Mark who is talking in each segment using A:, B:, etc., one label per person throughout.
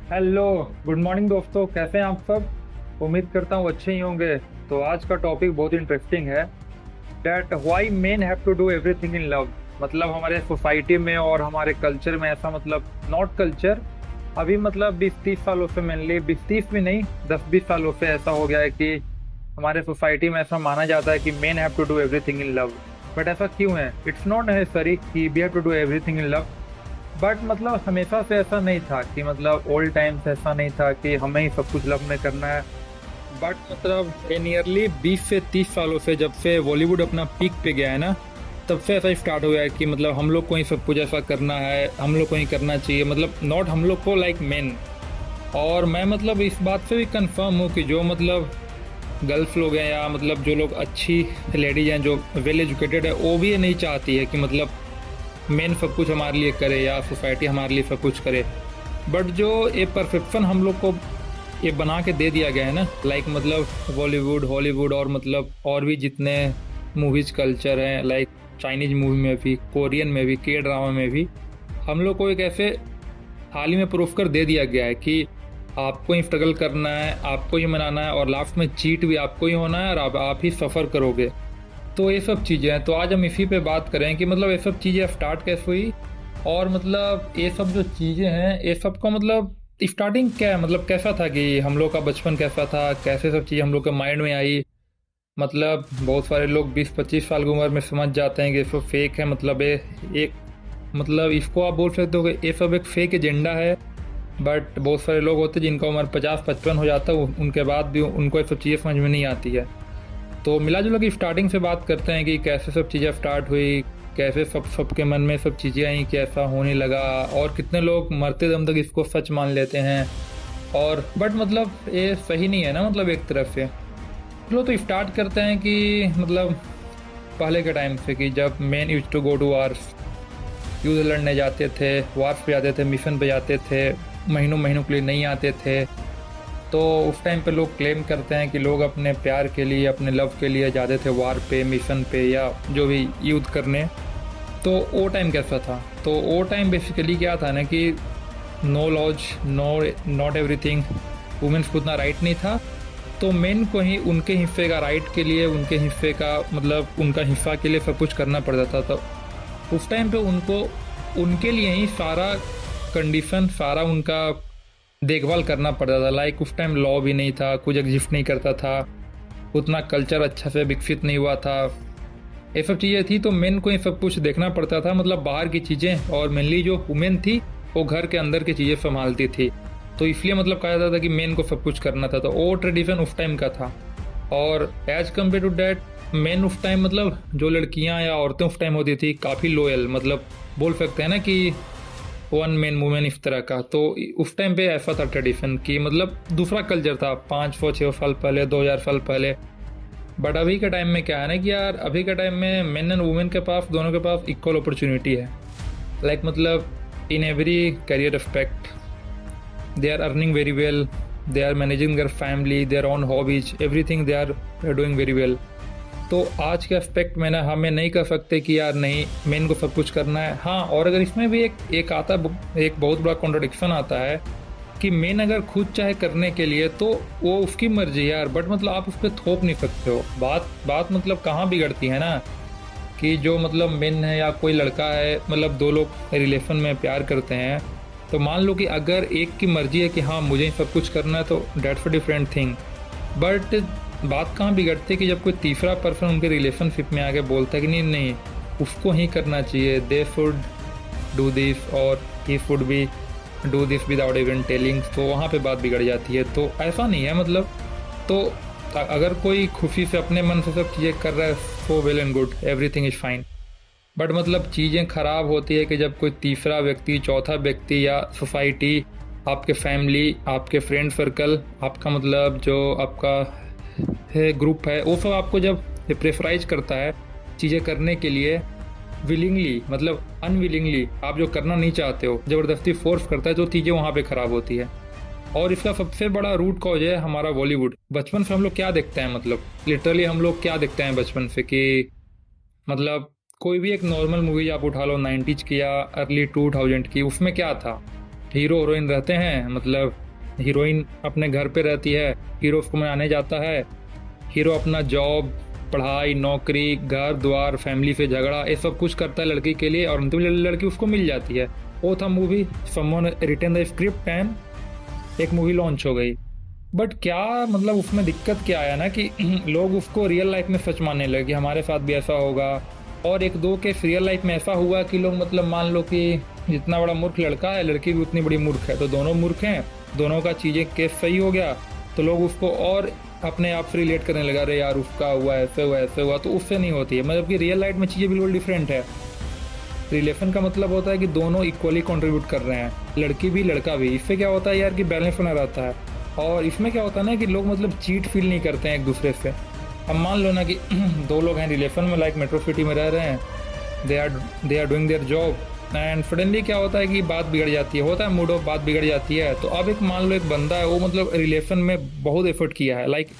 A: Hello. Good morning दोस्तों, कैसे हैं आप सब? उम्मीद करता हूँ अच्छे ही होंगे। तो आज का टॉपिक बहुत इंटरेस्टिंग है। That why men have to do everything in love. मतलब हमारे सोसाइटी में और हमारे कल्चर में ऐसा, मतलब नॉट कल्चर, अभी मतलब 20-30 सालों से, मेनली 20-30 भी नहीं, 10-20 सालों से ऐसा हो गया है कि हमारे सोसाइटी में ऐसा माना जाता है कि men have to do everything in love. But ऐसा क्यों है? इट्स नॉट नेसेसरी कि we have to do everything in love. But मतलब हमेशा से ऐसा नहीं था कि, मतलब ओल्ड टाइम से ऐसा नहीं था कि हमें ही सब कुछ लव में करना है। बट मतलब नियरली 20 से 30 सालों से, जब से बॉलीवुड अपना पीक पे गया है ना, तब से ऐसा स्टार्ट हो गया है कि मतलब हम लोग को ही सब कुछ ऐसा करना है, हम लोग को ही करना चाहिए, मतलब नॉट हम लोग को, लाइक मेन। और मैं मतलब इस बात से भी कंफर्म हूँ कि जो मतलब गर्ल्स लोग हैं या मतलब जो लोग अच्छी लेडीज हैं, जो वेल एजुकेटेड है, वो भी ये नहीं चाहती है कि मतलब मेन सब कुछ हमारे लिए करे या सोसाइटी हमारे लिए सब कुछ करे। बट जो ये परफेक्शन हम लोग को ये बना के दे दिया गया है ना, लाइक मतलब बॉलीवुड, हॉलीवुड और मतलब और भी जितने मूवीज कल्चर हैं, लाइक चाइनीज मूवी में भी, कोरियन में भी, के ड्रामा में भी, हम लोग को एक ऐसे हाल ही में प्रूफ कर दे दिया गया है कि आपको ही स्ट्रगल करना है, आपको ही मनाना है, और लास्ट में चीट भी आपको ही होना है, और आप ही सफ़र करोगे। तो ये सब चीज़ें हैं। तो आज हम इसी पे बात करें कि मतलब ये सब चीज़ें स्टार्ट कैसे हुई, और मतलब ये सब जो चीज़ें हैं, ये सब का मतलब स्टार्टिंग क्या है, मतलब कैसा था कि हम लोग का बचपन कैसा था, कैसे सब चीज़ें हम लोग के माइंड में आई। मतलब बहुत सारे लोग 20-25 साल की उम्र में समझ जाते हैं कि ये सब फेक है, मतलब ये एक, मतलब इसको आप बोल सकते हो कि ये सब एक फेक एजेंडा है। बट बहुत सारे लोग होते हैं जिनका उम्र 50-55 हो जाता है, उनके बाद भी उनको ये सब चीज़ें समझ में नहीं आती है। तो मिला जुला की स्टार्टिंग से बात करते हैं कि कैसे सब चीज़ें स्टार्ट हुई, कैसे सबके मन में सब चीज़ें आई, कैसा होने लगा, और कितने लोग मरते दम तक इसको सच मान लेते हैं। और बट मतलब ये सही नहीं है ना, मतलब एक तरफ से। चलो तो स्टार्ट करते हैं कि मतलब पहले के टाइम से, कि जब man use to go to wars, युद्ध लड़ने जाते थे, वार्स पे जाते थे, मिशन पे जाते थे, महीनों महीनों के लिए नहीं आते थे। तो उस टाइम पे लोग क्लेम करते हैं कि लोग अपने प्यार के लिए, अपने लव के लिए जाते थे वार पे, मिशन पे, या जो भी युद्ध करने। तो वो टाइम कैसा था? तो वो टाइम बेसिकली क्या था ना कि no laws, no, not everything, womens को उतना राइट नहीं था। तो मेन को ही उनके हिस्से का राइट के लिए, उनके हिस्से का मतलब उनका हिस्सा के लिए सब कुछ करना पड़ता था। तो उस टाइम पे उनको उनके लिए ही सारा कंडीशन, सारा उनका देखभाल करना पड़ता था। लाइक उस टाइम लॉ भी नहीं था, कुछ एग्जिस्ट नहीं करता था, उतना कल्चर अच्छा से विकसित नहीं हुआ था, ये सब चीज़ें थी। तो मेन को ये सब कुछ देखना पड़ता था, मतलब बाहर की चीज़ें, और मेनली जो वुमेन थी वो घर के अंदर की चीज़ें संभालती थी। तो इसलिए मतलब कहा जाता था कि मेन को सब कुछ करना था। तो वो ट्रेडिशन उस टाइम का था। और as compare to that, men उस टाइम मतलब जो लड़कियां या औरतें उस टाइम होती थी काफ़ी लोयल, मतलब बोल सकते हैं ना कि वन मैन वुमेन इस तरह का। तो उस टाइम पे ऐसा था ट्रेडिशन कि मतलब दूसरा कल्चर था 500-600 साल पहले, 2000 साल पहले। बट अभी के टाइम में क्या है ना कि यार, अभी के टाइम में मेन एंड वुमेन के पास, दोनों के पास इक्वल अपॉर्चुनिटी है। लाइक मतलब in every career aspect they are earning very well, they are managing their family, their own hobbies, everything they are doing very well. तो आज के एस्पेक्ट में ना हमें नहीं कह सकते कि यार नहीं, मेन को सब कुछ करना है। हाँ, और अगर इसमें भी एक आता, एक बहुत बड़ा कॉन्ट्रडिक्शन आता है कि मेन अगर खुद चाहे करने के लिए तो वो उसकी मर्जी है यार, बट मतलब आप उस पर थोप नहीं सकते हो। बात बात मतलब कहाँ बिगड़ती है ना, कि जो मतलब मेन है या कोई लड़का है, मतलब दो लोग रिलेशन में प्यार करते हैं, तो मान लो कि अगर एक की मर्जी है कि हाँ मुझे ही सब कुछ करना है, तो dates a different thing. But बात कहाँ बिगड़ती है कि जब कोई तीसरा पर्सन उनके रिलेशनशिप में आके बोलता है कि नहीं नहीं, उसको ही करना चाहिए, दे शुड डू दिस, और he should be do this without even telling, तो वहाँ पे बात बिगड़ जाती है। तो ऐसा नहीं है मतलब। तो अगर कोई खुशी से अपने मन से सब चीज़ें कर रहा है, so well and good, everything is fine. But मतलब चीज़ें खराब होती है कि जब कोई तीसरा व्यक्ति, चौथा व्यक्ति, या सोसाइटी, आपके फैमिली, आपके फ्रेंड सर्कल, आपका मतलब जो आपका है ग्रुप है, वो सब आपको जब प्रेफराइज करता है चीज़ें करने के लिए, विलिंगली मतलब अनविलिंगली, आप जो करना नहीं चाहते हो ज़बरदस्ती फोर्स करता है, तो चीज़ें वहाँ पे ख़राब होती है। और इसका सबसे बड़ा रूट कॉज है हमारा बॉलीवुड। बचपन से हम लोग क्या देखते हैं, मतलब लिटरली हम लोग क्या देखते हैं बचपन से, कि मतलब कोई भी एक नॉर्मल मूवी आप उठा लो, 90s की या अर्ली 2000 की, उसमें क्या था? हीरो हीरोइन रहते हैं, मतलब हीरोइन अपने घर पे रहती है, हीरो उसको मनाने जाता है, हीरो अपना जॉब, पढ़ाई, नौकरी, घर द्वार, फैमिली से झगड़ा, ये सब कुछ करता है लड़की के लिए, और अंतिम लड़की उसको मिल जाती है। वो था movie, someone written the script and एक मूवी लॉन्च हो गई। बट क्या मतलब उसमें दिक्कत क्या आया ना कि लोग उसको रियल लाइफ में सच मानने लगे, हमारे साथ भी ऐसा होगा। और एक दो केस रियल लाइफ में ऐसा हुआ कि लोग मतलब मान लो कि जितना बड़ा मूर्ख लड़का है, लड़की भी उतनी बड़ी मूर्ख है, तो दोनों मूर्ख हैं, दोनों का चीज़ें केस सही हो गया, तो लोग उसको और अपने आप से रिलेट करने लगा, अरे यार उसका हुआ ऐसे हुआ ऐसे हुआ, तो उससे नहीं होती है। मतलब कि रियल लाइफ में चीज़ें बिल्कुल डिफरेंट है। रिलेशन का मतलब होता है कि दोनों इक्वली कंट्रीब्यूट कर रहे हैं, लड़की भी लड़का भी। इससे क्या होता है यार कि बैलेंस बना रहता है। और इसमें क्या होता है ना कि लोग मतलब चीट फील नहीं करते हैं एक दूसरे से। अब मान लो ना कि दो लोग हैं रिलेशन में, लाइक मेट्रो सिटी में रह रहे हैं, they are doing their job, and suddenly क्या होता है कि बात बिगड़ जाती है, होता है मूड ऑफ, बात बिगड़ जाती है। तो अब एक मान लो एक बंदा है, वो मतलब रिलेशन में बहुत एफर्ट किया है, लाइक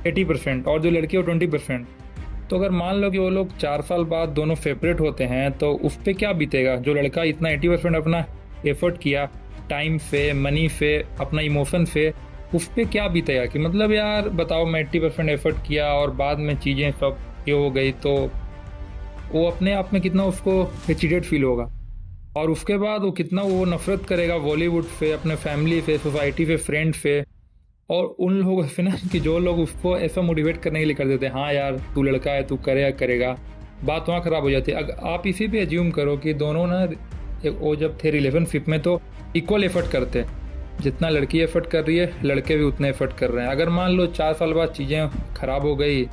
A: 80%, और जो लड़की है वो 20%। तो अगर मान लो कि वो लोग 4 साल बाद दोनों सेपरेट होते हैं, तो उस पर क्या बीतेगा? जो लड़का इतना 80% अपना एफर्ट किया, टाइम से, मनी से, अपना इमोशन से, उस पर क्या बीतेगा? कि मतलब यार बताओ, मैं 80% एफर्ट किया और बाद में चीज़ें सब ये हो गई, तो वो अपने आप में कितना उसको एचिटेड फील होगा। और उसके बाद वो कितना वो नफरत करेगा बॉलीवुड से, अपने फैमिली से, सोसाइटी से, फ्रेंड से, और उन लोगों से ना कि जो लोग उसको ऐसा मोटिवेट करने के लिए कर देते हैं, हाँ यार तू लड़का है, तू करेगा करेगा। बात वहाँ ख़राब हो जाती है। अगर आप इसी पे एज्यूम करो कि दोनों ना वो जब थे रिलेशनशिप में तो इक्वल एफर्ट करते हैं, जितना लड़की एफर्ट कर रही है लड़के भी उतने एफर्ट कर रहे हैं। अगर मान लो 4 साल बाद चीज़ें ख़राब हो गई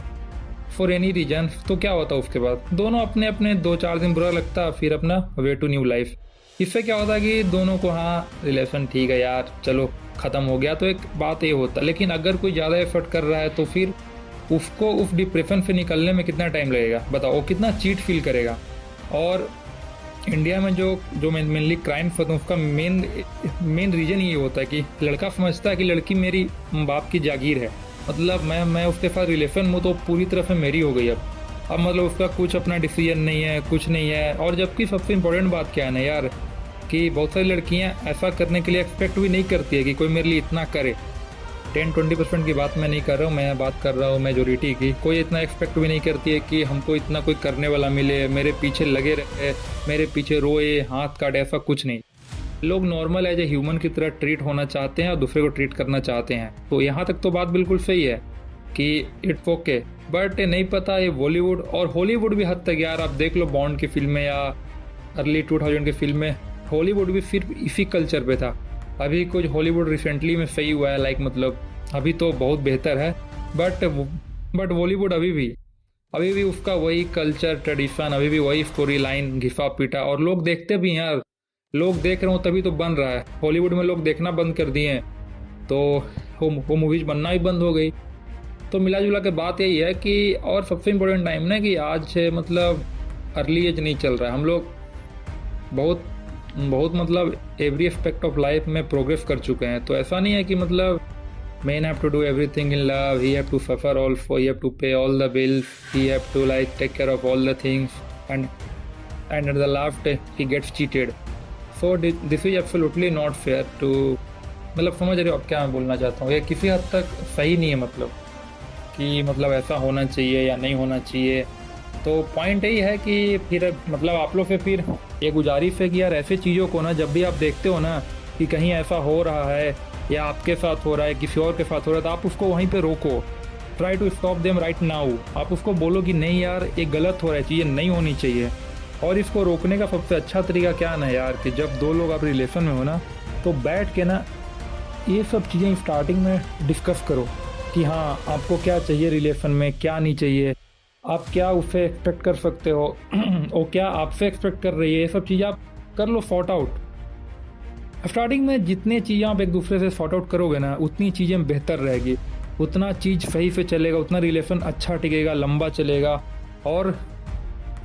A: फॉर एनी रीजन, तो क्या होता? उसके बाद दोनों अपने अपने 2-4 दिन बुरा लगता, फिर अपना वे टू न्यू लाइफ। इससे क्या होता कि दोनों को, हाँ रिलेशन ठीक है यार चलो ख़त्म हो गया, तो एक बात ये होता। लेकिन अगर कोई ज़्यादा एफर्ट कर रहा है तो फिर उसको उस डिप्रेशन से निकलने में कितना टाइम लगेगा बताओ? वो कितना चीट फील करेगा। और इंडिया में जो जो मेनली क्राइम्स होते हैं उसका मेन रीज़न ये होता है कि लड़का समझता है कि लड़की मेरी बाप की जागीर है, मतलब मैं उसके साथ रिलेशन में तो पूरी तरह से मेरी हो गई। अब मतलब उसका कुछ अपना डिसीजन नहीं है, कुछ नहीं है। और जबकि सबसे इम्पोर्टेंट बात क्या है ना यार, कि बहुत सारी लड़कियां ऐसा करने के लिए एक्सपेक्ट भी नहीं करती है कि कोई मेरे लिए इतना करे। 10-20% की बात मैं नहीं कर रहा हूँ, मैं बात कर रहा हूँ मेजोरिटी की। कोई इतना एक्सपेक्ट भी नहीं करती है कि हमको इतना कोई करने वाला मिले, मेरे पीछे लगे रहे, मेरे पीछे रोए, हाथ काटे, ऐसा कुछ नहीं। लोग नॉर्मल एज ए ह्यूमन की तरह ट्रीट होना चाहते हैं और दूसरे को ट्रीट करना चाहते हैं। तो यहाँ तक तो बात बिल्कुल सही है कि इट्स ओके। बट नहीं पता ये बॉलीवुड और हॉलीवुड भी हद तक, यार आप देख लो बॉन्ड की फिल्में या अर्ली 2000 की फिल्में, हॉलीवुड भी सिर्फ इसी कल्चर पे था। अभी कुछ हॉलीवुड रिसेंटली में सही हुआ है, लाइक मतलब अभी तो बहुत बेहतर है, बट बॉलीवुड अभी भी उसका वही कल्चर ट्रेडिशन, अभी भी वही स्टोरी लाइन घिसा पीटा, और लोग देखते भी हैं यार। लोग देख रहे हो तभी तो बन रहा है। हॉलीवुड में लोग देखना बंद कर दिए हैं तो वो मूवीज बनना भी बंद हो गई। तो मिला जुला के बात यही है कि, और सबसे इम्पोर्टेंट टाइम ना कि आज मतलब अर्ली एज नहीं चल रहा है। हम लोग बहुत बहुत मतलब एवरी एस्पेक्ट ऑफ लाइफ में प्रोग्रेस कर चुके हैं। तो ऐसा नहीं है कि मतलब men have to do everything in love, he have to suffer also, he have to pay all the bills, he have to like take care of all the things, and at the last he gets cheated. So this is absolutely not fair to, मतलब समझ रहे हो आप क्या मैं बोलना चाहता हूँ? ये किसी हद तक सही नहीं है, मतलब कि मतलब ऐसा होना चाहिए या नहीं होना चाहिए। तो पॉइंट यही है कि फिर मतलब आप लोग से फिर ये गुजारिश है कि यार ऐसी चीज़ों को ना जब भी आप देखते हो ना कि कहीं ऐसा हो रहा है या आपके साथ हो रहा है, किसी और के साथ हो रहा है, तो आप उसको वहीं पे रोको। Try to stop them right now. आप उसको बोलो कि नहीं यार ये गलत हो रहा है, चीज़ें नहीं होनी चाहिए। और इसको रोकने का सबसे अच्छा तरीका क्या ना यार, कि जब दो लोग आप रिलेशन में हो ना, तो बैठ के ना ये सब चीज़ें स्टार्टिंग में डिस्कस करो कि हाँ आपको क्या चाहिए रिलेशन में, क्या नहीं चाहिए, आप क्या उससे एक्सपेक्ट कर सकते हो और क्या आपसे एक्सपेक्ट कर रही है। ये सब चीज़ें आप कर लो सॉर्ट आउट। स्टार्टिंग में जितनी चीज़ें आप एक दूसरे से सॉर्ट आउट करोगे ना, उतनी चीज़ें बेहतर रहेगी, उतना चीज़ सही से चलेगा, उतना रिलेशन अच्छा टिकेगा, लंबा चलेगा, और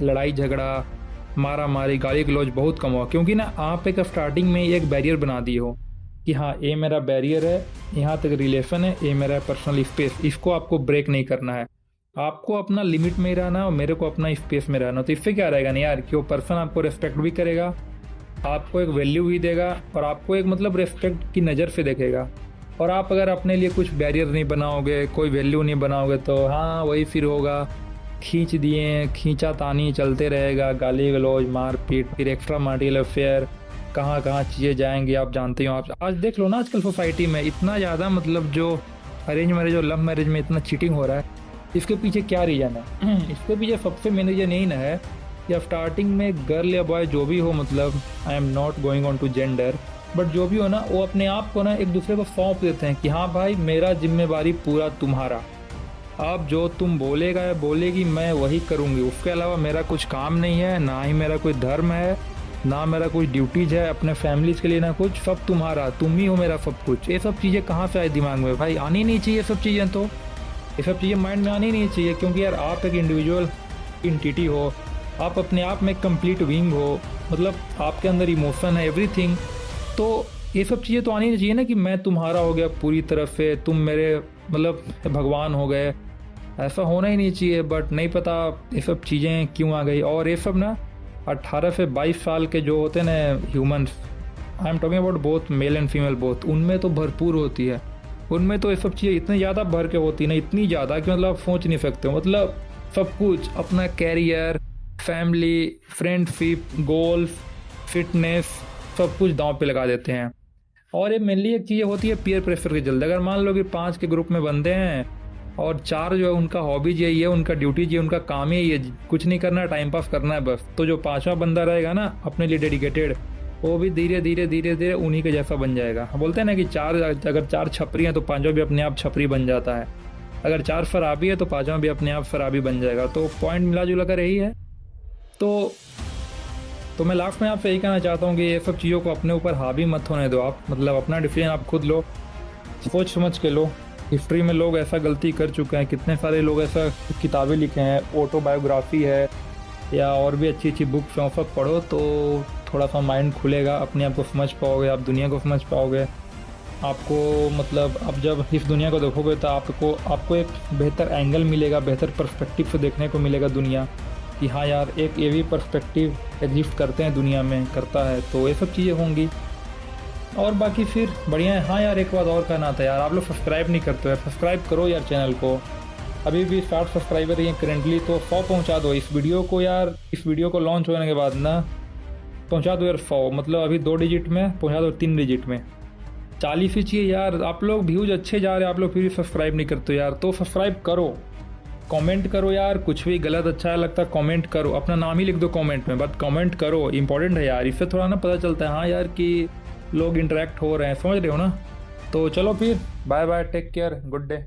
A: लड़ाई झगड़ा, मारा मारी, गाली गलौज बहुत कम हुआ। क्योंकि ना आप एक स्टार्टिंग में एक बैरियर बना दिए हो कि हाँ ये मेरा बैरियर है, यहाँ तक रिलेशन है, ये मेरा पर्सनल स्पेस, इसको आपको ब्रेक नहीं करना है। आपको अपना लिमिट में ही रहना और मेरे को अपना स्पेस में रहना। तो इससे क्या रहेगा ना यार कि वो पर्सन आपको रेस्पेक्ट भी करेगा,
B: आपको एक वैल्यू ही देगा और आपको एक मतलब रिस्पेक्ट की नज़र से देखेगा। और आप अगर अपने लिए कुछ बैरियर नहीं बनाओगे, कोई वैल्यू नहीं बनाओगे, तो हाँ वही फिर होगा, खींच दिए, खींचा तानी चलते रहेगा, गाली गलौज, मारपीट, फिर एक्स्ट्रा मैरिटल अफेयर, कहाँ कहाँ चीज़ें जाएंगी आप जानते हो। आप आज देख लो ना, आजकल सोसाइटी में इतना ज़्यादा मतलब जो अरेंज मैरिज और लव मैरिज में इतना चीटिंग हो रहा है, इसके पीछे क्या रीज़न है? इसके पीछे सबसे मेन रीज़न यही ना है या स्टार्टिंग में गर्ल या बॉय जो भी हो, मतलब I am not going on to gender, but जो भी हो ना, वो अपने आप को ना एक दूसरे को सौंप देते हैं कि हाँ भाई मेरा जिम्मेवारी पूरा तुम्हारा, आप जो तुम बोलेगा या बोलेगी मैं वही करूँगी, उसके अलावा मेरा कुछ काम नहीं है, ना ही मेरा कोई धर्म है, ना मेरा कोई ड्यूटीज है अपने फैमिलीज के लिए, ना कुछ, सब तुम्हारा, तुम ही हो मेरा सब कुछ। ये सब चीज़ें कहाँ से आए दिमाग में भाई? आनी नहीं चाहिए सब चीज़ें, तो ये सब चीज़ें माइंड में आनी नहीं चाहिए, क्योंकि यार आप एक इंडिविजुअल इंटिटी हो, आप अपने आप में एक कंप्लीट बीइंग हो, मतलब आपके अंदर इमोशन है, एवरीथिंग। तो ये सब चीज़ें तो आनी नहीं चाहिए ना कि मैं तुम्हारा हो गया पूरी तरफ से, तुम मेरे मतलब भगवान हो गए, ऐसा होना ही नहीं चाहिए। बट नहीं पता ये सब चीज़ें क्यों आ गई। और ये सब ना 18 से 22 साल के जो होते हैं ना humans, I am talking about both male and female both, उनमें तो भरपूर होती है। उनमें तो ये सब चीज़ें इतनी ज़्यादा भर के होती है ना, इतनी ज़्यादा कि मतलब आप सोच नहीं सकते हो। मतलब सब कुछ, अपना career, family, friendship, goals, fitness, सब कुछ दांव पे लगा देते हैं। और ये मेनली एक चीज़ होती है पीयर प्रेशर के जल्द। अगर मान लो कि 5 के ग्रुप में बंदे हैं और 4 जो है उनका हॉबीज यही है, उनका ड्यूटीज ये, उनका काम ही है, कुछ नहीं करना है, टाइम पास करना है बस, तो जो 5वां बंदा रहेगा ना अपने लिए डेडिकेटेड, वो भी धीरे धीरे धीरे धीरे उन्हीं के जैसा बन जाएगा। बोलते हैं ना कि अगर 4 छपरी हैं तो 5वां भी अपने आप छपरी बन जाता है, अगर 4 शराबी है तो 5वां भी अपने आप शराबी बन जाएगा। तो पॉइंट मिला जुला कर यही है। तो मैं लास्ट में आपसे यही कहना चाहता हूँ कि ये सब चीज़ों को अपने ऊपर हावी मत होने दो आप, मतलब अपना डिसीजन आप खुद लो, सोच समझ के लो। हिस्ट्री में लोग ऐसा गलती कर चुके हैं, कितने सारे लोग ऐसा किताबें लिखे हैं, ऑटोबायोग्राफी है या और भी अच्छी अच्छी बुक्स हैं, सब पढ़ो तो थोड़ा सा माइंड खुलेगा, अपने आप को समझ पाओगे, आप दुनिया को समझ पाओगे। आपको मतलब अब जब इस दुनिया को देखोगे तो आपको एक बेहतर एंगल मिलेगा, बेहतर पर्सपेक्टिव से देखने को मिलेगा दुनिया, कि हाँ यार एक ये भी पर्सपेक्टिव एग्जिस्ट करते हैं दुनिया में, करता है। तो ये सब चीज़ें होंगी और बाकी फिर बढ़िया है। हाँ यार एक बात और कहना था यार, आप लोग सब्सक्राइब नहीं करते हो यार, सब्सक्राइब करो यार चैनल को। अभी भी 60 सब्सक्राइबर हैं करेंटली, तो 100 पहुँचा दो इस वीडियो को यार। इस वीडियो को लॉन्च होने के बाद ना पहुँचा दो यार 100, मतलब अभी 2 डिजिट में पहुँचा दो, 3 डिजिट में 40 ही चाहिए यार। आप लोग व्यूज अच्छे जा रहे हैं, आप लोग फिर भी सब्सक्राइब नहीं करते यार, तो सब्सक्राइब करो, कमेंट करो यार, कुछ भी गलत अच्छा लगता है कमेंट करो, अपना नाम ही लिख दो कमेंट में, बट कमेंट करो, इंपॉर्टेंट है यार। इससे थोड़ा ना पता चलता है हाँ यार कि लोग इंटरेक्ट हो रहे हैं, समझ रहे हो ना। तो चलो फिर, bye bye, take care, good day.